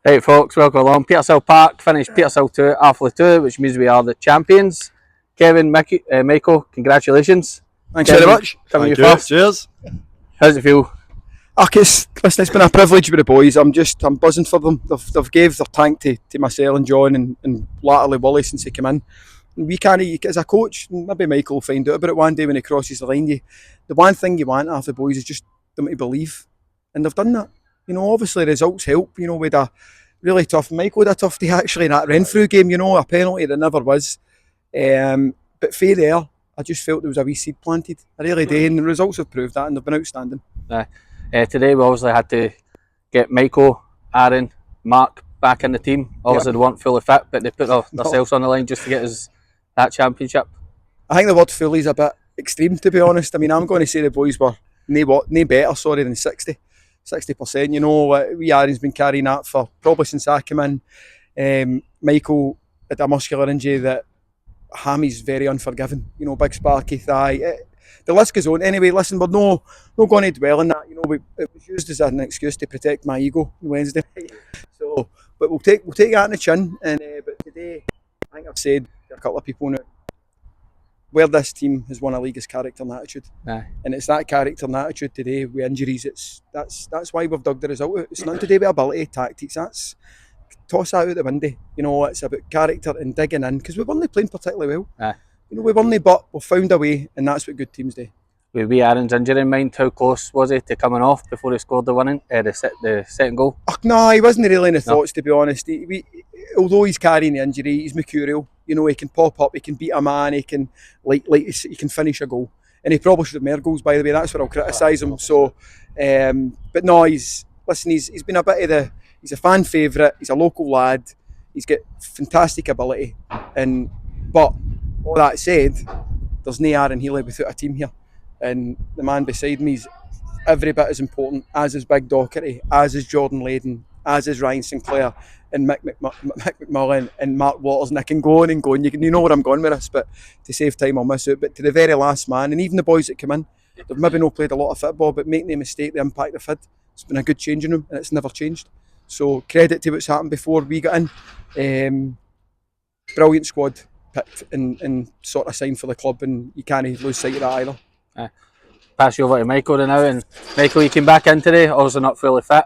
Right, folks, welcome along. Petershill Park finished Petershill 2, Arthurlie 2, which means we are the champions. Kevin, Michael, congratulations. Thanks Kevin, very much. Coming Thank you you. first. Cheers. How's it feel? Listen, it's been a privilege with the boys. I'm buzzing for them. They've gave their tank to myself and John and latterly Wally since he came in. And we can't, as a coach, maybe Michael will find out about it one day when he crosses the line. The one thing you want out of the boys is just them to believe. And they've done that. Obviously results help. With a really tough, Michael had a tough day actually in that Renfrew game, a penalty that never was. But fair there, I just felt there was a wee seed planted. I really did, and the results have proved that, and they've been outstanding. Today we obviously had to get Michael, Aaron, Mark back in the team. Obviously they weren't fully fit, but they put themselves on the line just to get us that championship. I think the word fully is a bit extreme, to be honest. I mean, I'm going to say the boys were no better, than 60%. Wee Aaron's been carrying that for probably since I came in. Michael had a muscular injury that Hammy's very unforgiving. Big sparky thigh. The list goes on. Anyway, listen, we're not going to dwell on that. It was used as an excuse to protect my ego on Wednesday night. So, but we'll take that in the chin. And but today, I think I've said to a couple of people now, where this team has won a league is character and attitude. And it's that character and attitude today with injuries. That's why we've dug the result out. It's not to do with ability, tactics. That's toss that out the window. It's about character and digging in because we weren't playing particularly well. We weren't, but we've found a way, and that's what good teams do. With wee Aaron's injury in mind, how close was he to coming off before he scored the second goal? No, he wasn't really in the thoughts, to be honest. Although he's carrying the injury, he's mercurial. He can pop up, he can beat a man, he can he can finish a goal, and he probably should have more goals. By the way, that's where I'll criticise him. So, but no, he's been a bit of he's a fan favourite. He's a local lad. He's got fantastic ability, but all that said, there's no Aaron Healy without a team here. And the man beside me is every bit as important, as is Big Docherty, as is Jordan Layden, as is Ryan Sinclair and Mick McMullen and Mark Waters. And I can go on and go on. You know where I'm going with this, but to save time I'll miss it. But to the very last man, and even the boys that come in, they've maybe not played a lot of football, but make no mistake, the impact they've had, it's been a good changing room and it's never changed. So credit to what's happened before we got in. Brilliant squad picked and sort of signed for the club, and you can't lose sight of that either. Pass you over to Michael now, and Michael, you came back in today, obviously not fully fit.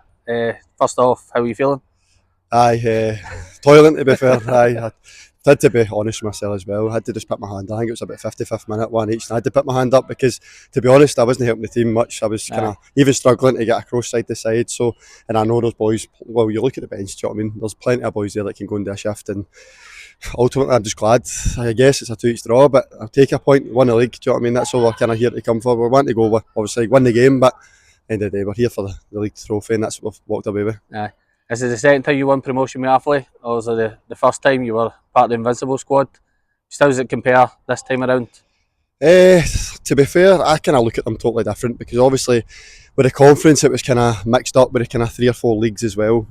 First off, how are you feeling? Toiling to be fair. I had to be honest with myself as well. I had to just put my hand up. I think it was about 55th minute, one each, and I had to put my hand up because, to be honest, I wasn't helping the team much. I was kind of even struggling to get across side to side. So, and I know those boys, well, you look at the bench, do you know what I mean? There's plenty of boys there that can go and do a shift, and ultimately I'm just glad. I guess it's a 2-each draw, but I'll take a point, win the league, do you know what I mean? That's all we're kind of here to come for. We want to go, obviously, win the game, but at the end of the day, we're here for the league trophy, and that's what we've walked away with. This is the second time you won promotion with Arthurlie. Obviously the first time you were part of the Invincible squad. Just how does it compare this time around? To be fair, I kind of look at them totally different because obviously with the conference it was kind of mixed up with the kind of 3 or 4 leagues as well.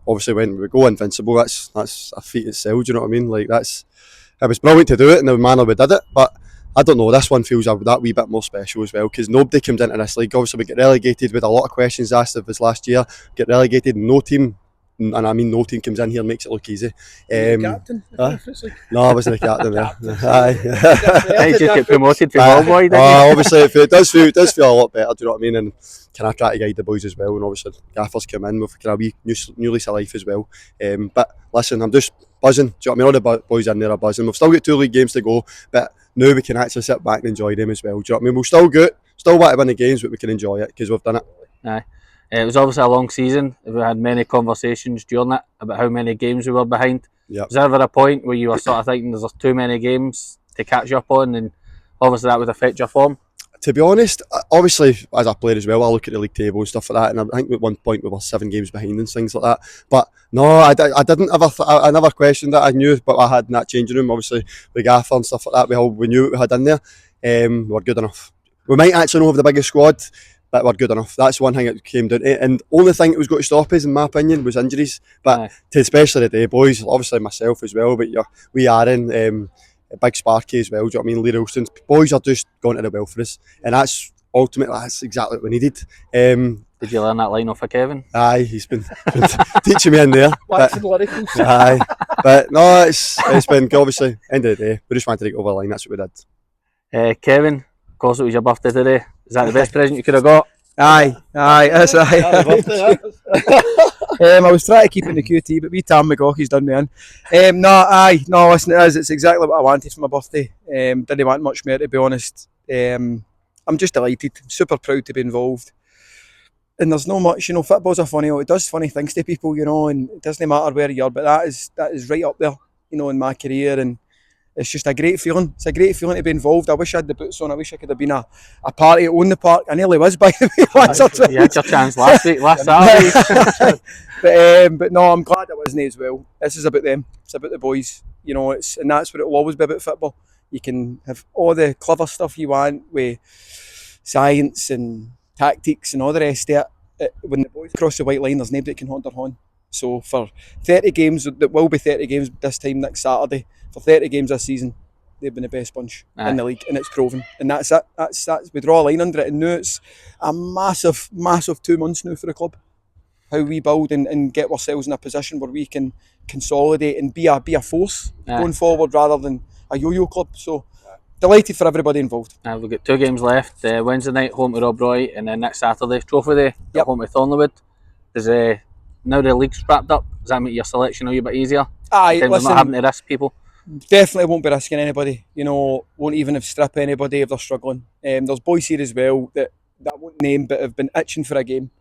Obviously when we go Invincible, that's a feat itself, do you know what I mean? Like it was brilliant to do it in the manner we did it, but I don't know, this one feels that wee bit more special as well because nobody comes into this league. Obviously we get relegated with a lot of questions asked of us last year, get relegated, no team, and I mean no team comes in here and makes it look easy. Captain? No, I wasn't the captain there. You just get promoted to ball boy, didn't you? Obviously it does feel a lot better, do you know what I mean? And can I try to guide the boys as well, and obviously Gaffer's come in with kind of a wee new lease of life as well. But listen, I'm just buzzing, do you know what I mean? All the boys in there are buzzing. We've still got 2 league games to go, but now we can actually sit back and enjoy them as well, do you know what I mean? We'll still want to win the games, but we can enjoy it because we've done it. It was obviously a long season. We had many conversations during it about how many games we were behind. Was there ever a point where you were sort of thinking there's too many games to catch up on, and obviously that would affect your form? To be honest, obviously as a player as well, I look at the league table and stuff like that, and I think at one point we were 7 games behind and things like that. But no, I didn't ever. I never questioned that. I knew what I had in that changing room. Obviously with Gaffer and stuff like that, we knew what we had in there. We were good enough. We might actually not have the biggest squad, but we're good enough. That's one thing it came down to. And only thing that was going to stop us, in my opinion, was injuries. But especially the day boys, obviously myself as well, but we are in. Big Sparky as well, do you know what I mean? Lee Ralston, boys are just going to the well for us, and that's exactly what we needed. Did you learn that line off of Kevin? Aye, he's been teaching me in there. Waxing lyricals. Aye, but no, it's been good, obviously. End of the day, we just wanted to get over the line. That's what we did. Kevin, of course it was your birthday today. Is that the best present you could have got? Aye, that's right. I was trying to keep it in the QT, but Tam McGawkey's done me in. No, listen, it's exactly what I wanted for my birthday. Didn't want much more, to be honest. I'm just delighted, super proud to be involved. And there's no much, football's a funny, it does funny things to people, and it doesn't matter where you are, but that is right up there, in my career, and it's just a great feeling. It's a great feeling to be involved. I wish I had the boots on. I wish I could have been a party at Own the Park. I nearly was, by the way, once or twice. You had your chance last Saturday. But no, I'm glad I wasn't as well. This is about them. It's about the boys. And that's what it will always be about football. You can have all the clever stuff you want with science and tactics and all the rest of it. When the boys cross the white line, there's nobody that can hold their horn. So for 30 games, that will be 30 games this time next Saturday, for 30 games this season, they've been the best bunch in the league, and it's proven. And that's it. That's we draw a line under it, and now it's a massive 2 months now for the club. How we build and get ourselves in a position where we can consolidate and be a force going forward rather than a yo-yo club. So delighted for everybody involved. We've got 2 games left. Wednesday night home to Rob Roy, and then next Saturday Trophy Day at home to Thornleywood. Now the league's wrapped up, does that make your selection a wee bit easier? Aye, listen, not having to risk people? Definitely won't be risking anybody. Won't even have strip anybody if they're struggling. There's boys here as well that I won't name, but have been itching for a game.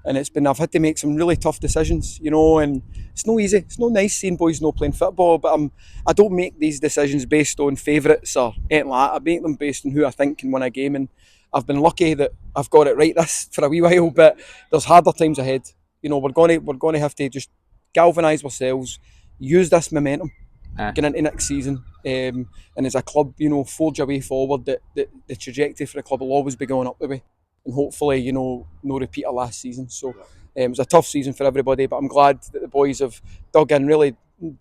And I've had to make some really tough decisions, and it's no easy. It's no nice seeing boys not playing football, but I don't make these decisions based on favourites or anything like that. I make them based on who I think can win a game, and I've been lucky that I've got it right this for a wee while, but there's harder times ahead. We're going to have to just galvanise ourselves, use this momentum, get into next season, and as a club, forge a way forward that the trajectory for the club will always be going up the way. And hopefully, no repeat of last season. So it was a tough season for everybody, but I'm glad that the boys have dug in really,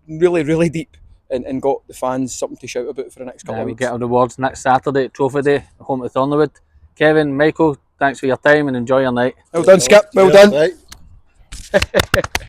really, really deep and got the fans something to shout about for the next couple of weeks. We'll get our rewards next Saturday at Trophy Day, home to Thornleywood. Kevin, Michael, thanks for your time and enjoy your night. Well done, Skip. Well done.